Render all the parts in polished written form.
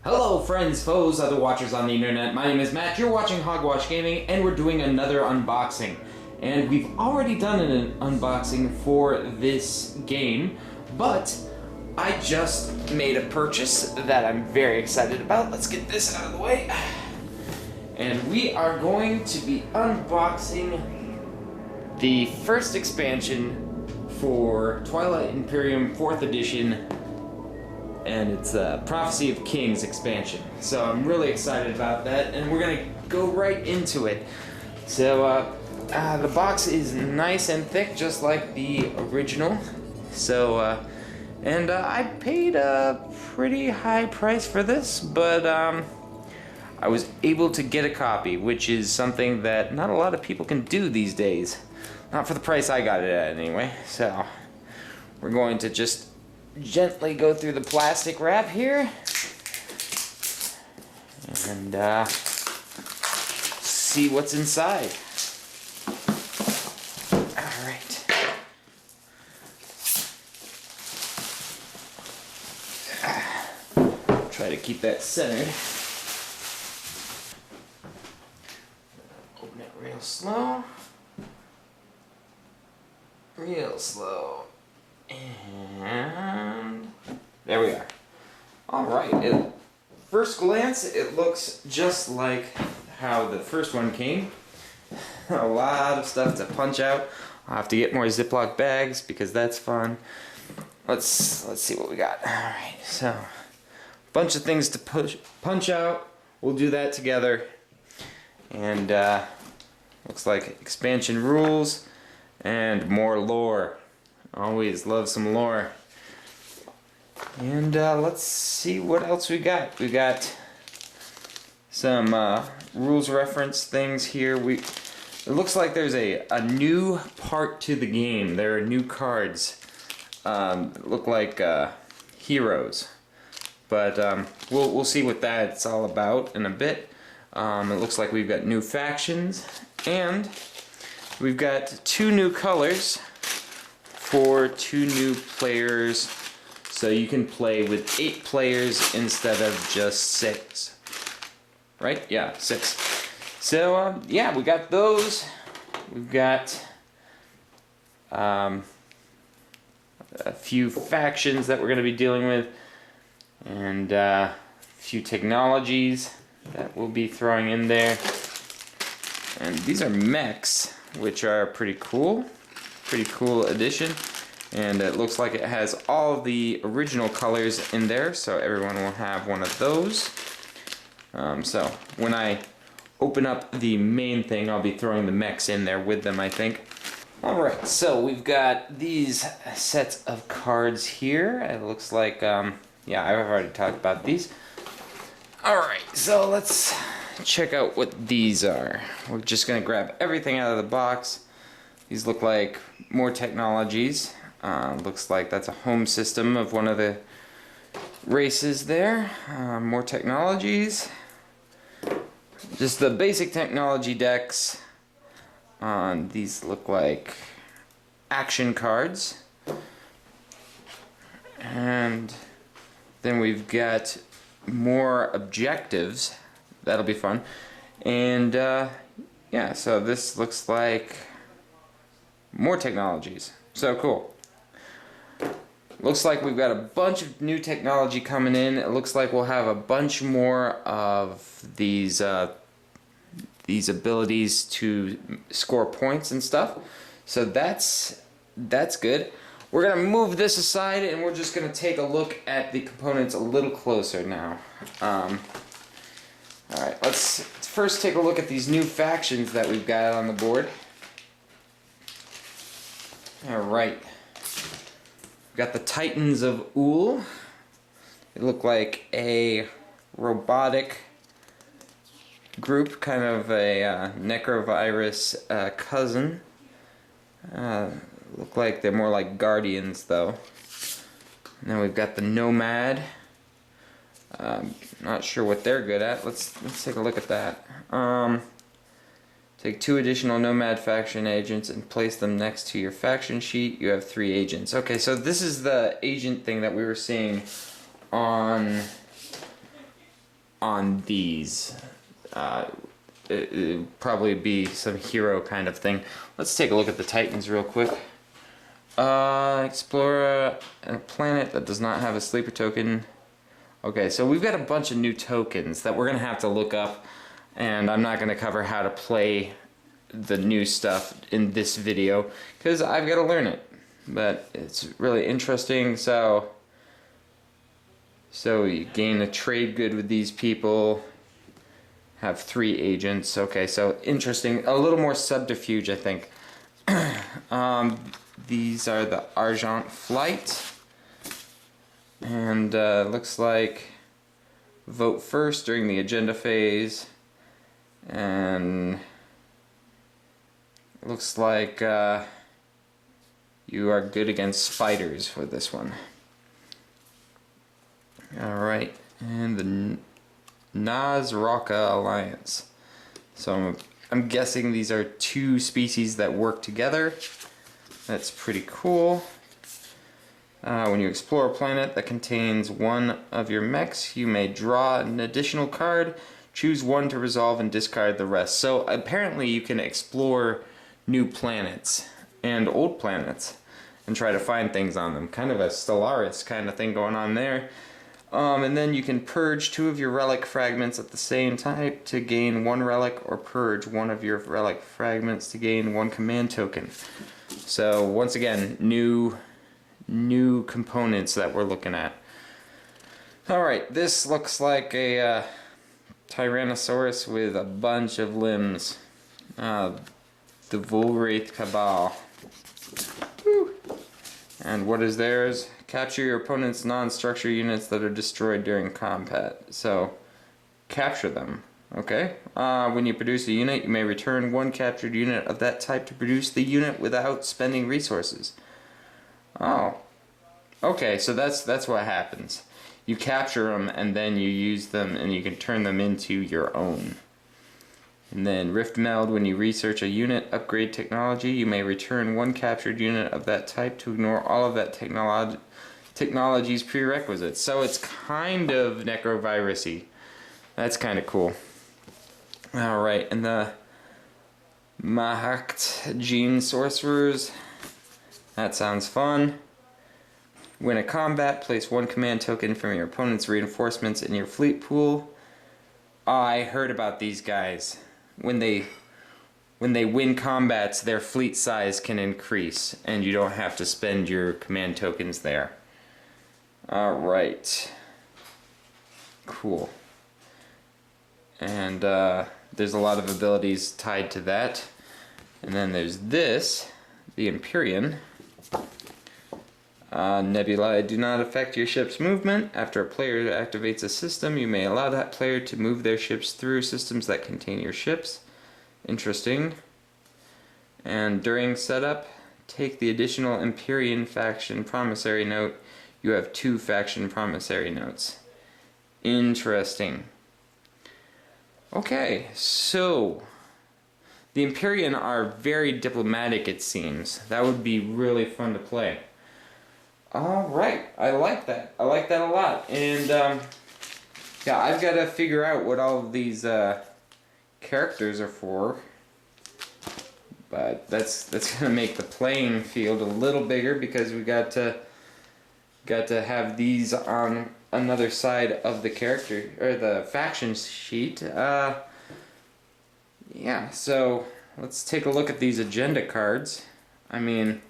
Hello friends, foes, other watchers on the internet. My name is Matt, you're watching Hogwatch Gaming, and we're doing another unboxing. And we've already done an unboxing for this game, but I just made a purchase that I'm very excited about. Let's get this out of the way. And we are going to be unboxing the first expansion for Twilight Imperium 4th Edition, and it's a Prophecy of Kings expansion. So I'm really excited about that, and we're gonna go right into it. So the box is nice and thick, just like the original. So and I paid a pretty high price for this, but I was able to get a copy, which is something that not a lot of people can do these days. Not for the price I got it at, anyway. So we're going to just gently go through the plastic wrap here and see what's inside. Alright. Try to keep that centered. Open it real slow. Real slow. And there we are. Alright, at first glance it looks just like how the first one came. A lot of stuff to punch out. I'll have to get more Ziploc bags because that's fun. Let's see what we got. Alright, so a bunch of things to punch out. We'll do that together. And looks like expansion rules and more lore. Always love some lore. And let's see what else we got. We got some rules reference things here. It looks like there's a new part to the game. There are new cards that look like heroes. But we'll see what that's all about in a bit. It looks like we've got new factions, and we've got 2 new colors for 2 new players, so you can play with 8 players instead of just 6. Right? Yeah, 6. So yeah, we got those. We've got a few factions that we're going to be dealing with, and a few technologies that we'll be throwing in there. And these are mechs, which are pretty cool. Pretty cool addition, and it looks like it has all of the original colors in there, so everyone will have one of those. So when I open up the main thing, I'll be throwing the mechs in there with them, I think. Alright, so we've got these sets of cards here. It looks like, yeah, I've already talked about these. Alright, so let's check out what these are. We're just going to grab everything out of the box. These look like more technologies. Looks like that's a home system of one of the races there. More technologies. Just the basic technology decks. These look like action cards. And then we've got more objectives. That'll be fun. And yeah, so this looks like more technologies. So cool. Looks like we've got a bunch of new technology coming in. It looks like we'll have a bunch more of these abilities to score points and stuff. So that's good. We're gonna move this aside, and we're just gonna take a look at the components a little closer now. Alright, let's first take a look at these new factions that we've got on the board. Alright, we've got the Titans of Ul. They look like a robotic group, kind of a necrovirus cousin. Look like they're more like guardians, though. And then we've got the Nomad. Not sure what they're good at. Let's take a look at that. Take 2 additional Nomad faction agents and place them next to your faction sheet. You have 3 agents. Okay, so this is the agent thing that we were seeing on on these. It'd probably be some hero kind of thing. Let's take a look at the Titans real quick. Explore a planet that does not have a sleeper token. Okay, so we've got a bunch of new tokens that we're going to have to look up, and I'm not going to cover how to play the new stuff in this video because I've got to learn it. But it's really interesting. So you gain a trade good with these people. Have 3 agents. Okay, so interesting. A little more subterfuge, I think. These are the Argent Flight. And looks like vote first during the agenda phase. And looks like you are good against spiders with this one. Alright, and the Nazraka Alliance. So I'm guessing these are 2 species that work together. That's pretty cool. When you explore a planet that contains one of your mechs, you may draw an additional card, choose one to resolve, and discard the rest. So apparently you can explore new planets and old planets and try to find things on them. Kind of a Stellaris kind of thing going on there. And then you can purge 2 of your relic fragments at the same time to gain 1 relic, or purge 1 of your relic fragments to gain 1 command token. So once again, new components that we're looking at. Alright, this looks like a Tyrannosaurus with a bunch of limbs. The Volwraith Cabal. Woo. And what is theirs? Capture your opponent's non-structure units that are destroyed during combat. So, capture them. Okay? When you produce a unit, you may return 1 captured unit of that type to produce the unit without spending resources. Oh. Okay, so that's what happens. You capture them and then you use them and you can turn them into your own. And then Rift Meld, when you research a unit upgrade technology, you may return 1 captured unit of that type to ignore all of that technology's prerequisites. So it's kind of necrovirus-y. That's kind of cool. Alright, and the Mahakt Gene Sorcerers. That sounds fun. When a combat, place 1 command token from your opponent's reinforcements in your fleet pool. I heard about these guys. When they win combats, their fleet size can increase, and you don't have to spend your command tokens there. Alright. Cool. And there's a lot of abilities tied to that. And then there's this, the Imperium. Nebulae do not affect your ship's movement. After a player activates a system, you may allow that player to move their ships through systems that contain your ships. Interesting. And during setup, take the additional Imperium faction promissory note. You have 2 faction promissory notes. Interesting. Okay, so the Imperium are very diplomatic, it seems. That would be really fun to play. Alright, I like that. I like that a lot. And, yeah, I've got to figure out what all of these characters are for. But that's going to make the playing field a little bigger because we got to have these on another side of the character, or the faction sheet. Yeah, so let's take a look at these agenda cards. I mean,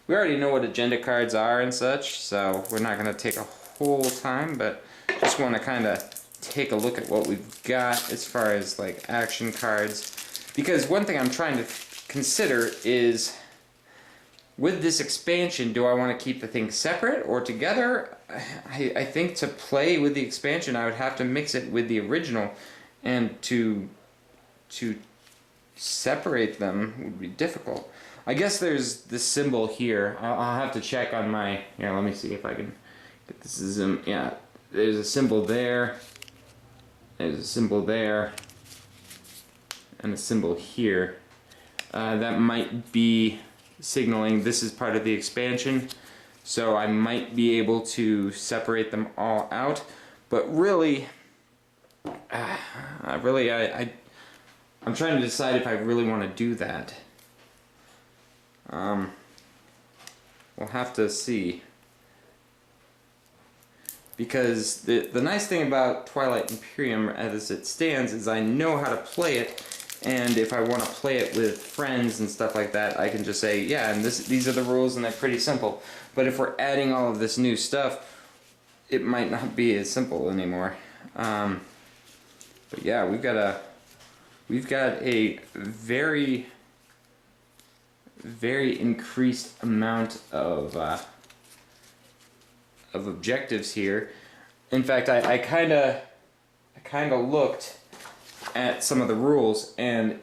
we already know what agenda cards are and such, so we're not going to take a whole time, but just want to kind of take a look at what we've got as far as like action cards. Because one thing I'm trying to consider is, with this expansion, do I want to keep the things separate or together? I think to play with the expansion, I would have to mix it with the original, and to separate them would be difficult. I guess there's this symbol here. I'll have to check on my... Here, let me see if I can get this zoom. Yeah, there's a symbol there. There's a symbol there. And a symbol here. That might be signaling this is part of the expansion. So I might be able to separate them all out. But really, I'm trying to decide if I really want to do that. We'll have to see. Because the nice thing about Twilight Imperium as it stands is I know how to play it, and if I want to play it with friends and stuff like that, I can just say, yeah, and these are the rules, and they're pretty simple. But if we're adding all of this new stuff, it might not be as simple anymore. But yeah, we've got a very increased amount of objectives here. In fact, I kind of looked at some of the rules, and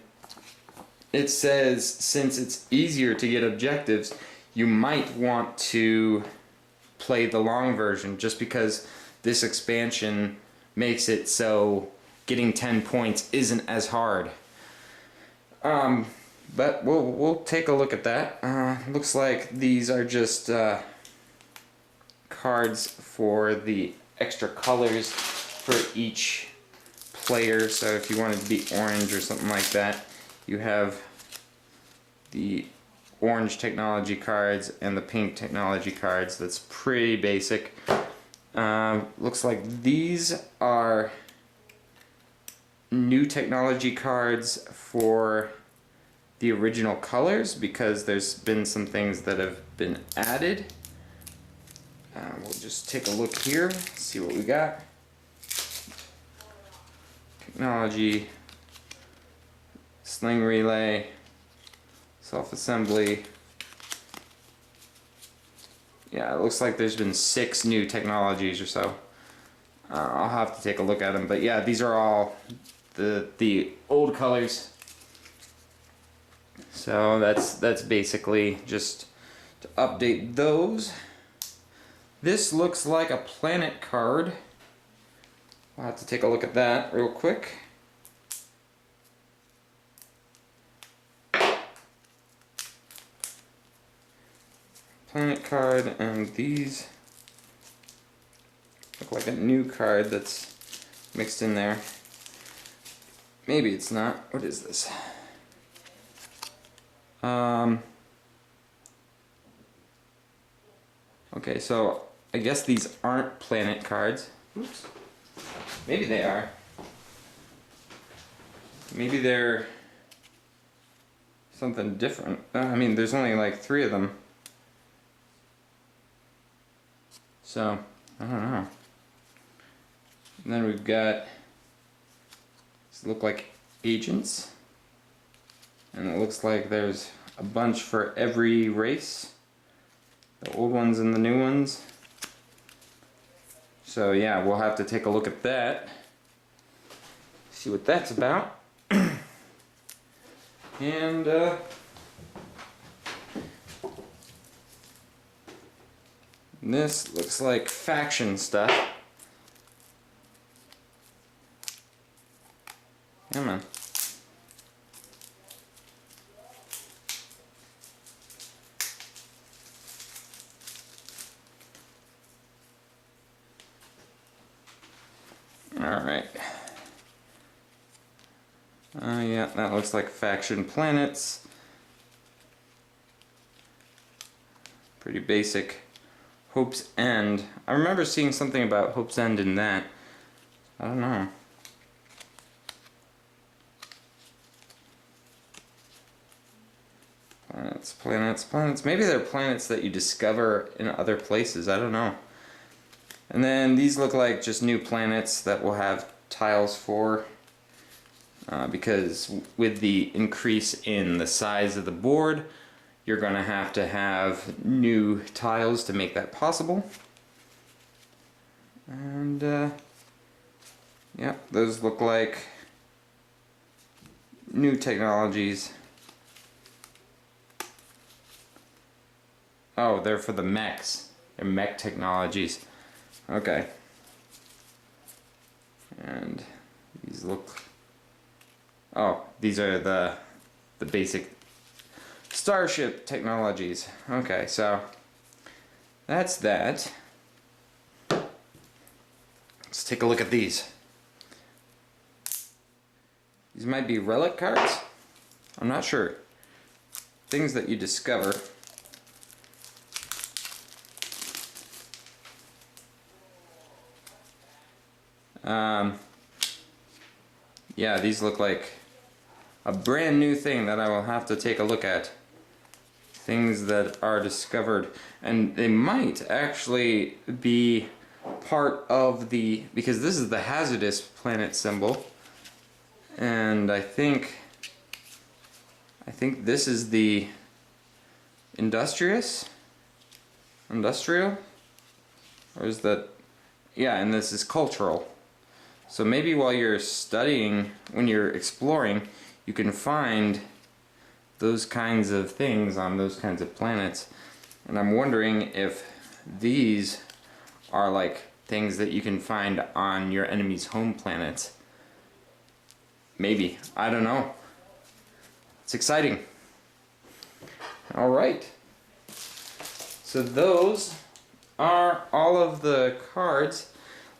it says since it's easier to get objectives, you might want to play the long version, just because this expansion makes it so getting 10 points isn't as hard. But we'll take a look at that. Looks like these are just cards for the extra colors for each player. So if you wanted to be orange or something like that, you have the orange technology cards and the pink technology cards. That's pretty basic. Looks like these are new technology cards for the original colors, because there's been some things that have been added. We'll just take a look here, see what we got. Technology, sling relay, self-assembly. Yeah, it looks like there's been 6 new technologies or so. I'll have to take a look at them, but yeah, these are all the old colors. So that's basically just to update those. This looks like a planet card. I'll have to take a look at that real quick. Planet card, and these look like a new card that's mixed in there. Maybe it's not. What is this? Okay, so I guess these aren't planet cards. Oops. Maybe they are. Maybe they're something different. I mean, there's only like 3 of them. So, I don't know. And then we've got, these look like agents. And it looks like there's a bunch for every race. The old ones and the new ones. So yeah, we'll have to take a look at that. See what that's about. And this looks like faction stuff. Come on. Alright. Yeah, that looks like faction planets. Pretty basic. Hope's End. I remember seeing something about Hope's End in that. I don't know. Planets, planets, planets. Maybe they're planets that you discover in other places. I don't know. And then these look like just new planets that we'll have tiles for. Because with the increase in the size of the board, you're going to have new tiles to make that possible. And yeah, those look like new technologies. Oh, they're for the mechs. They're mech technologies. Okay. And these look... Oh, these are the basic starship technologies. Okay, so that's that. Let's take a look at these. might be relic cards. I'm not sure. Things that you discover. Yeah, these look like a brand new thing that I will have to take a look at. Things that are discovered, and they might actually be part of the, because this is the hazardous planet symbol, and I think this is the industrial, or is that, yeah, and this is cultural. So maybe while you're studying, when you're exploring, you can find those kinds of things on those kinds of planets. And I'm wondering if these are like things that you can find on your enemy's home planets. Maybe. I don't know. It's exciting. Alright. So those are all of the cards.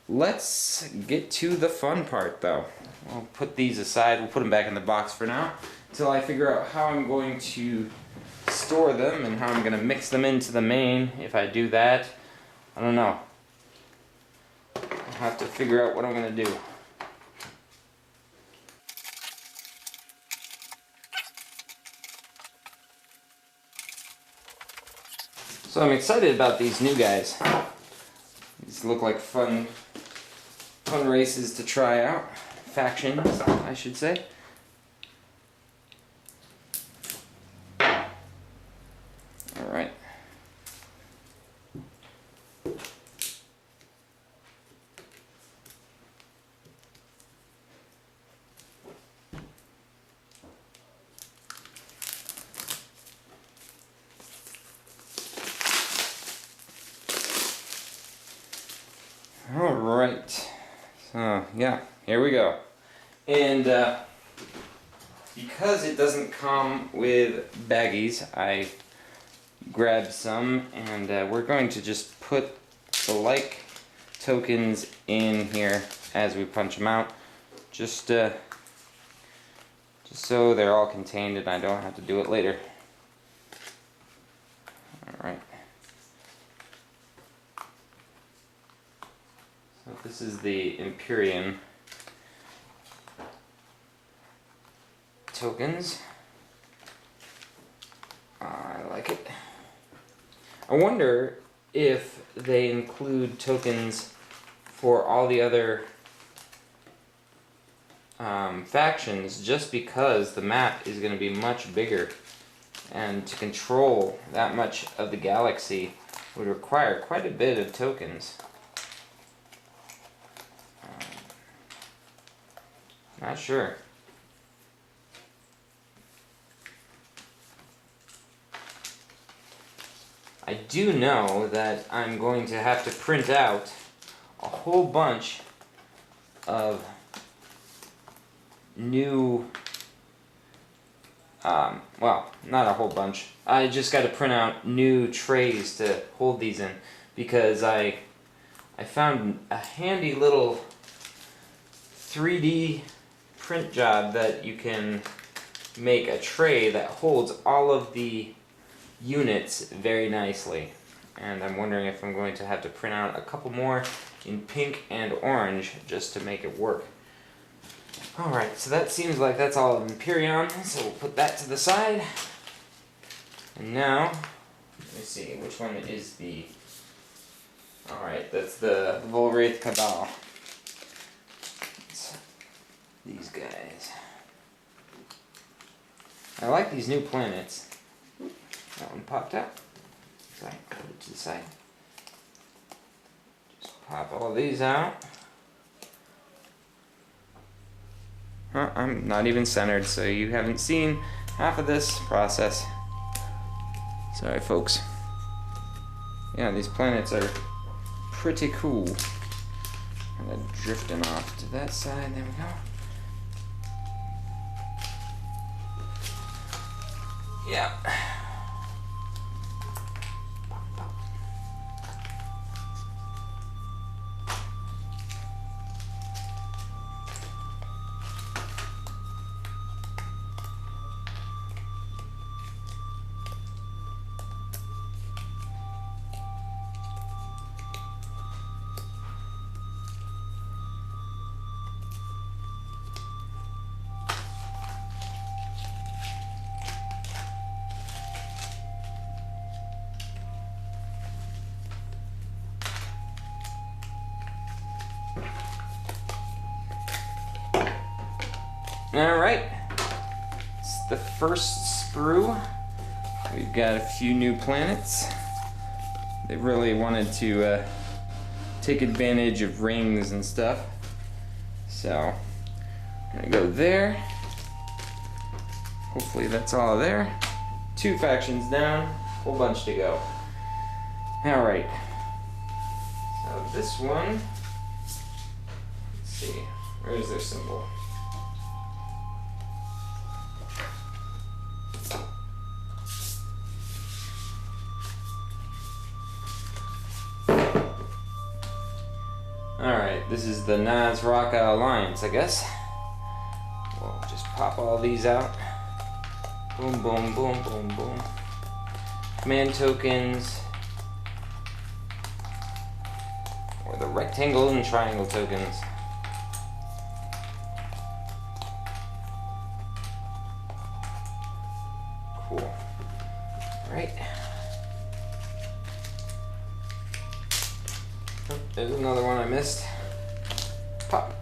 Let's get to the fun part though. I'll put these aside. We'll put them back in the box for now until I figure out how I'm going to store them and how I'm going to mix them into the main. If I do that, I don't know. I'll have to figure out what I'm going to do. So I'm excited about these new guys. These look like fun races to try out. Factions, I should say. Alright. Alright. So, yeah, here we go. And because it doesn't come with baggies, I grabbed some, and we're going to just put the like tokens in here as we punch them out, just so they're all contained and I don't have to do it later. Alright. So this is the Imperium Tokens. I like it. I wonder if they include tokens for all the other factions, just because the map is going to be much bigger, and to control that much of the galaxy would require quite a bit of tokens. Not sure. I do know that I'm going to have to print out a whole bunch of new, well, not a whole bunch. I just got to print out new trays to hold these in, because I found a handy little 3D print job that you can make a tray that holds all of the units very nicely, and I'm wondering if I'm going to have to print out a couple more in pink and orange just to make it work. Alright, so that seems like that's all of Imperium, so we'll put that to the side. And now, let me see, which one is the... Alright, that's the Volwraith Cabal. It's these guys. I like these new planets. That one popped out. Sorry, put it to the side. Just pop all these out. Huh, I'm not even centered, so you haven't seen half of this process. Sorry, folks. Yeah, these planets are pretty cool. Kind of drifting off to that side. There we go. Yeah. Alright, it's the first sprue. We've got a few new planets. They really wanted to take advantage of rings and stuff. So, I'm gonna go there. Hopefully that's all there. 2 factions down, whole bunch to go. Alright. So this one, let's see, where's their symbol? Alright, this is the Nazraka Alliance, I guess. We'll just pop all these out. Boom, boom, boom, boom, boom. Command tokens. Or the rectangle and triangle tokens. Cool. Alright. Oh, there's another one I missed. Pop.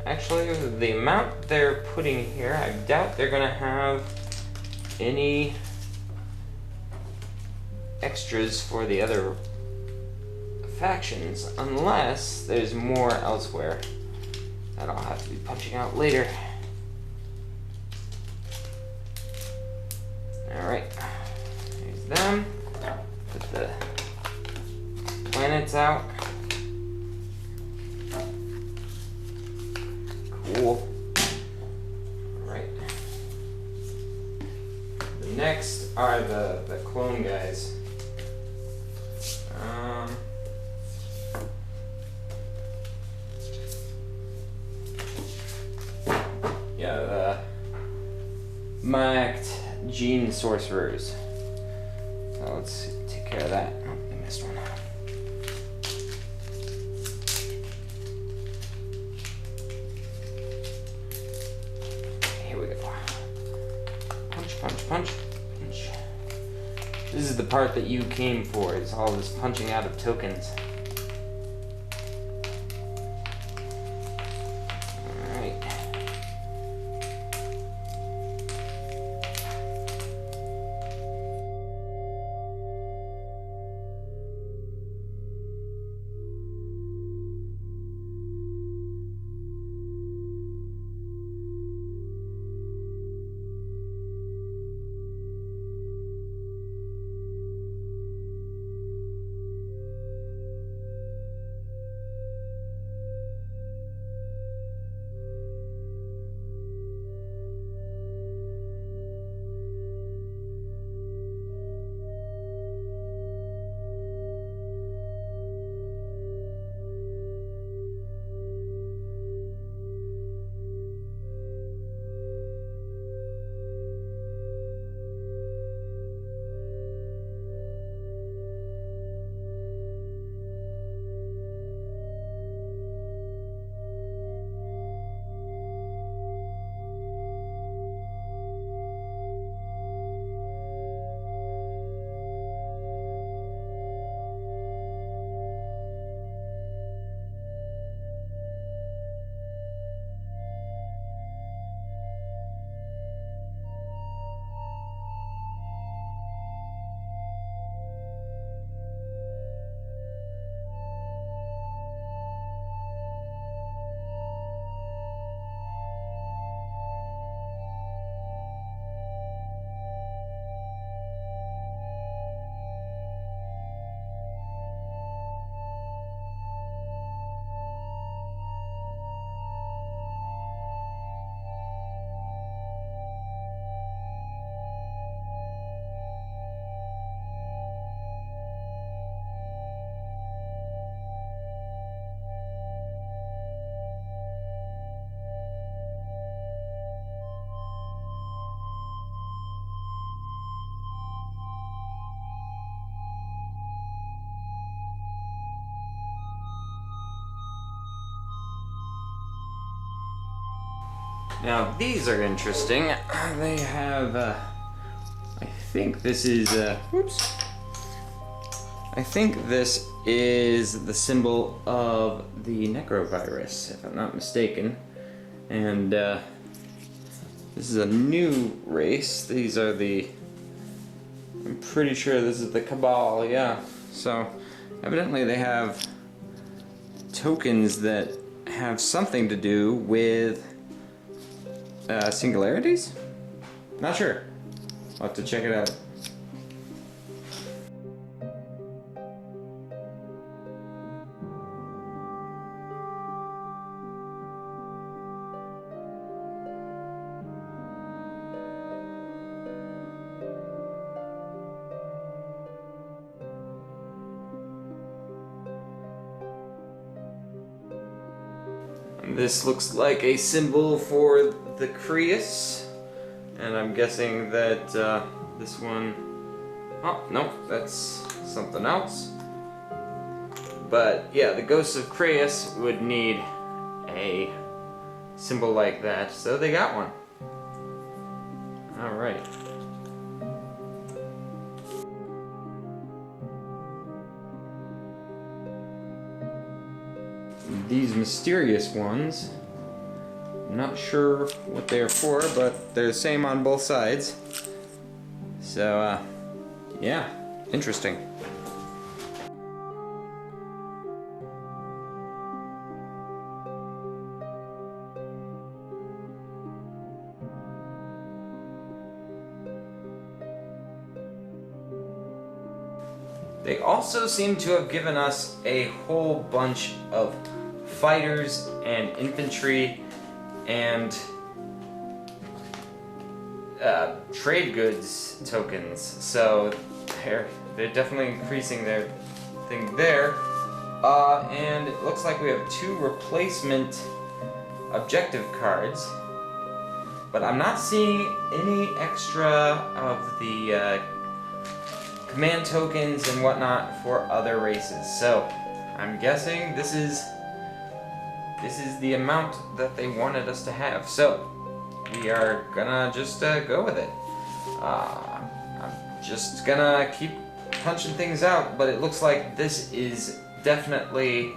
Actually, the amount they're putting here, I doubt they're gonna have any extras for the other factions unless there's more elsewhere that I'll have to be punching out later. Alright, here's them. Put the planets out. Cool. Alright. The next are the clone guys. Yeah, the Macked Gene Sorcerers. So let's take care of that. Oh, I missed one. Here we go. Punch, punch, punch, punch. This is the part that you came for, is all this punching out of tokens. Alright. Now these are interesting. They have, I think this is, oops. I think this is the symbol of the necrovirus, if I'm not mistaken. And this is a new race. These are the... I'm pretty sure this is the Cabal, yeah. So, evidently they have tokens that have something to do with singularities? Not sure. I'll have to check it out. This looks like a symbol for the Creus, and I'm guessing that this one... Oh, no, that's something else. But yeah, the Ghosts of Creus would need a symbol like that, so they got one. Alright. These mysterious ones, I'm not sure what they're for, but they're the same on both sides. So, yeah, interesting. They also seem to have given us a whole bunch of fighters and infantry and trade goods tokens, so they're definitely increasing their thing there. And it looks like we have 2 replacement objective cards, but I'm not seeing any extra of the command tokens and whatnot for other races. So I'm guessing this is the amount that they wanted us to have. So we are gonna just go with it. I'm just gonna keep punching things out, but it looks like this is definitely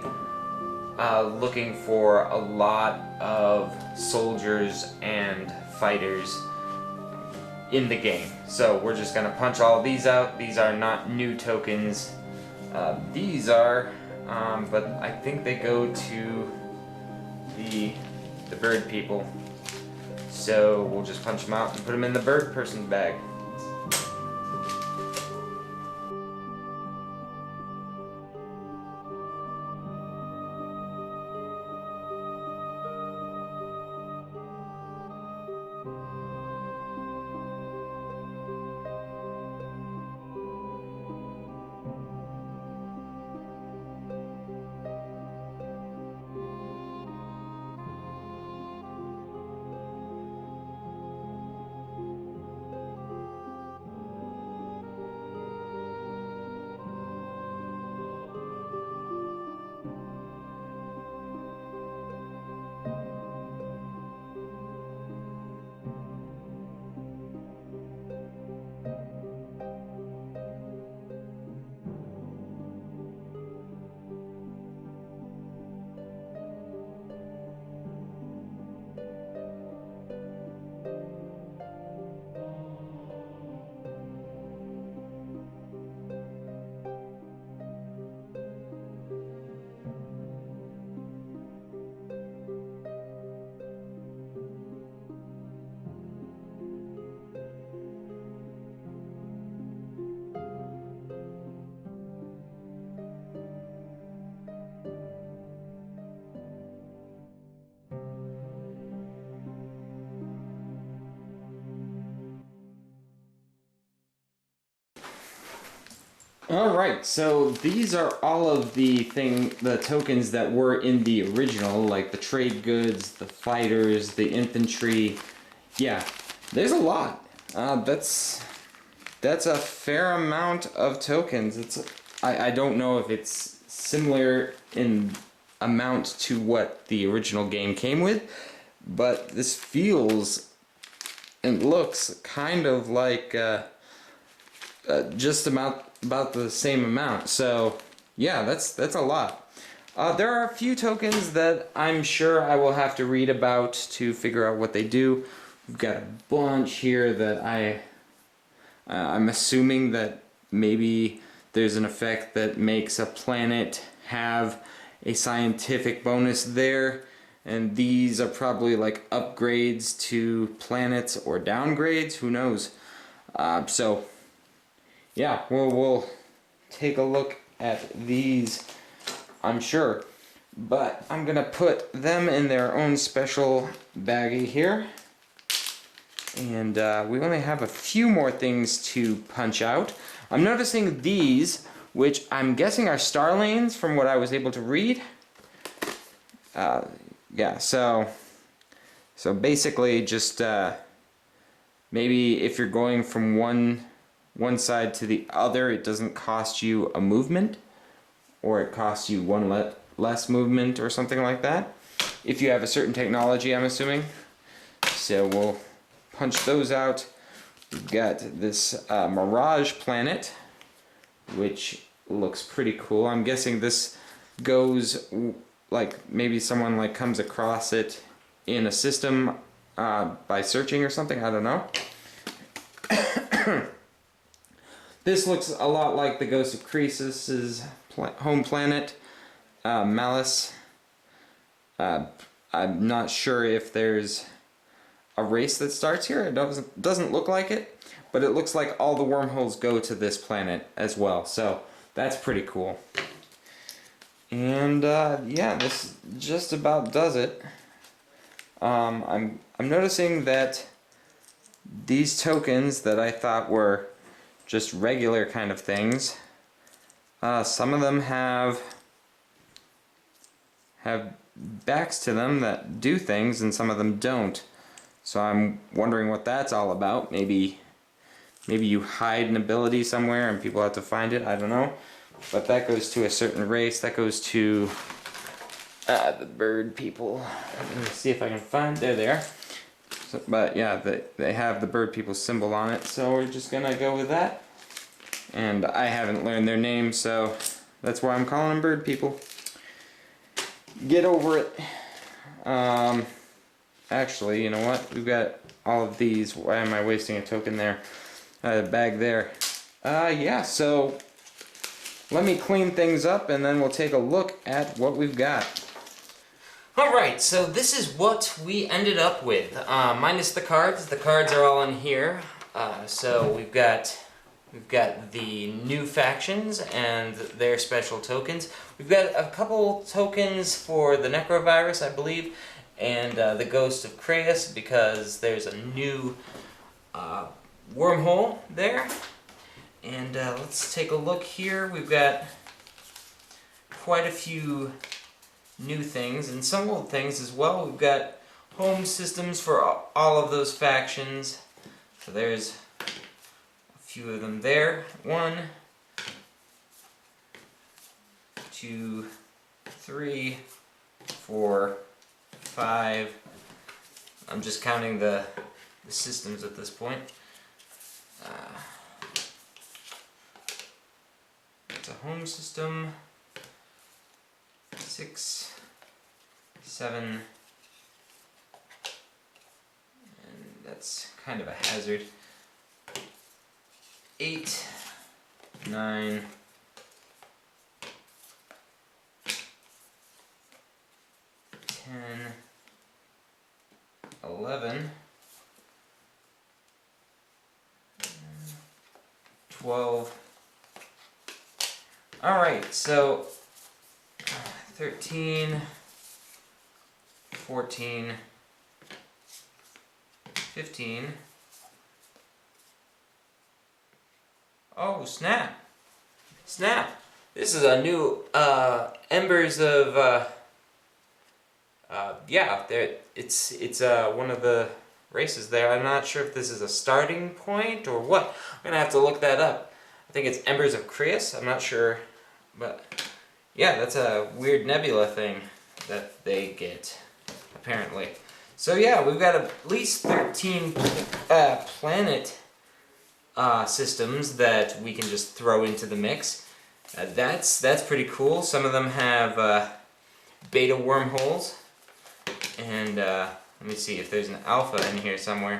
looking for a lot of soldiers and fighters in the game. So we're just gonna punch all of these out. These are not new tokens. These are, but I think they go to the bird people. So we'll just punch them out and put them in the bird person's bag. Alright, so these are all of the tokens that were in the original, like the trade goods, the fighters, the infantry. Yeah, there's a lot. That's a fair amount of tokens. I don't know if it's similar in amount to what the original game came with, but this feels and looks kind of like just about about the same amount. So yeah, that's a lot. There are a few tokens that I'm sure I will have to read about to figure out what they do. We've got a bunch here that I'm assuming that maybe there's an effect that makes a planet have a scientific bonus there, and these are probably like upgrades to planets or downgrades, who knows. So yeah, we'll take a look at these, I'm sure, but I'm gonna put them in their own special baggie here. And we only have a few more things to punch out. I'm noticing these, which I'm guessing are star lanes from what I was able to read. Yeah, so basically just maybe if you're going from one side to the other, it doesn't cost you a movement, or it costs you one less movement or something like that. If you have a certain technology, I'm assuming. So we'll punch those out. We've got this Mirage Planet, which looks pretty cool. I'm guessing this goes like maybe someone like comes across it in a system by searching or something. I don't know. This looks a lot like the Ghost of Croesus's home planet, Malice. I'm not sure if there's a race that starts here. It doesn't look like it, but it looks like all the wormholes go to this planet as well, so that's pretty cool. And yeah, this just about does it. I'm noticing that these tokens that I thought were just regular kind of things, some of them have backs to them that do things, and some of them don't. So I'm wondering what that's all about. Maybe you hide an ability somewhere and people have to find it. I don't know. But that goes to a certain race. That goes to the bird people. Let me see if I can find. There they are. So, but yeah, they have the bird people symbol on it. So we're just gonna go with that. And I haven't learned their name, so that's why I'm calling them bird people. Get over it. Actually, you know what? We've got all of these. Why am I wasting a token there? Bag there. Yeah, so let me clean things up and then we'll take a look at what we've got. Alright, so this is what we ended up with. Minus the cards. The cards are all in here. So we've got the new factions and their special tokens. We've got a couple tokens for the Necrovirus, I believe, and the Ghost of Croesus, because there's a new wormhole there. And let's take a look here. We've got quite a few new things, and some old things as well. We've got home systems for all of those factions. So there's a few of them there. 1, 2, 3, 4, 5. I'm just counting the systems at this point. It's a home system. 6, 7, and that's kind of a hazard. 8, 9, 10, 11, 12. Alright, so 13, 14, 15. Oh, snap. Snap. This is a new Embers of yeah, it's one of the races there. I'm not sure if this is a starting point or what. I'm gonna have to look that up. I think it's Embers of Croesus. I'm not sure, but yeah, that's a weird nebula thing that they get, apparently. So yeah, we've got at least 13 planet systems that we can just throw into the mix. That's pretty cool. Some of them have beta wormholes, and let me see if there's an alpha in here somewhere.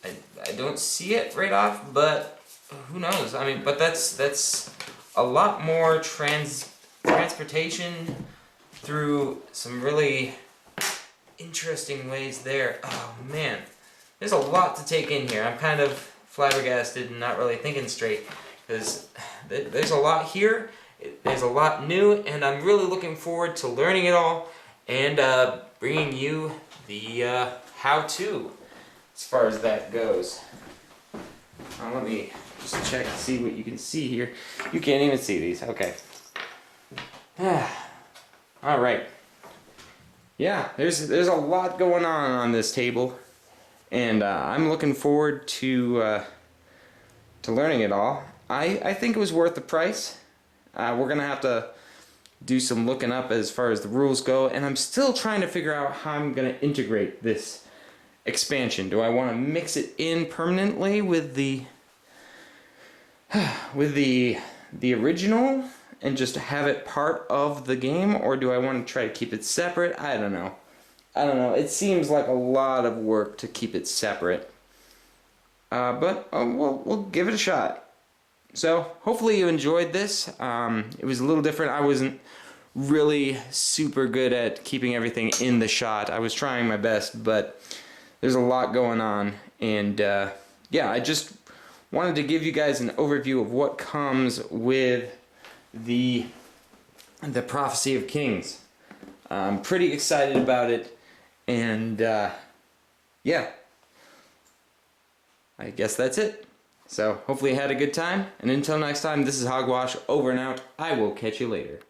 I don't see it right off, but who knows? I mean, but that's a lot more transportation through some really interesting ways there. Oh man, there's a lot to take in here. I'm kind of flabbergasted and not really thinking straight, because there's a lot here, there's a lot new, and I'm really looking forward to learning it all and bringing you the how-to as far as that goes. Let me just check to see what you can see here. You can't even see these. Okay. All right. Yeah, there's a lot going on this table, and I'm looking forward to learning it all. I think it was worth the price. We're gonna have to do some looking up as far as the rules go, and I'm still trying to figure out how I'm gonna integrate this expansion. Do I want to mix it in permanently with the original and just have it part of the game, or do I want to try to keep it separate? I don't know. It seems like a lot of work to keep it separate, but we'll give it a shot. So hopefully you enjoyed this. It was a little different. I wasn't really super good at keeping everything in the shot. I was trying my best, but there's a lot going on, and yeah, I just wanted to give you guys an overview of what comes with the Prophecy of Kings. I'm pretty excited about it, and yeah, I guess that's it. So hopefully you had a good time, and until next time, this is Hogwash, over and out. I will catch you later.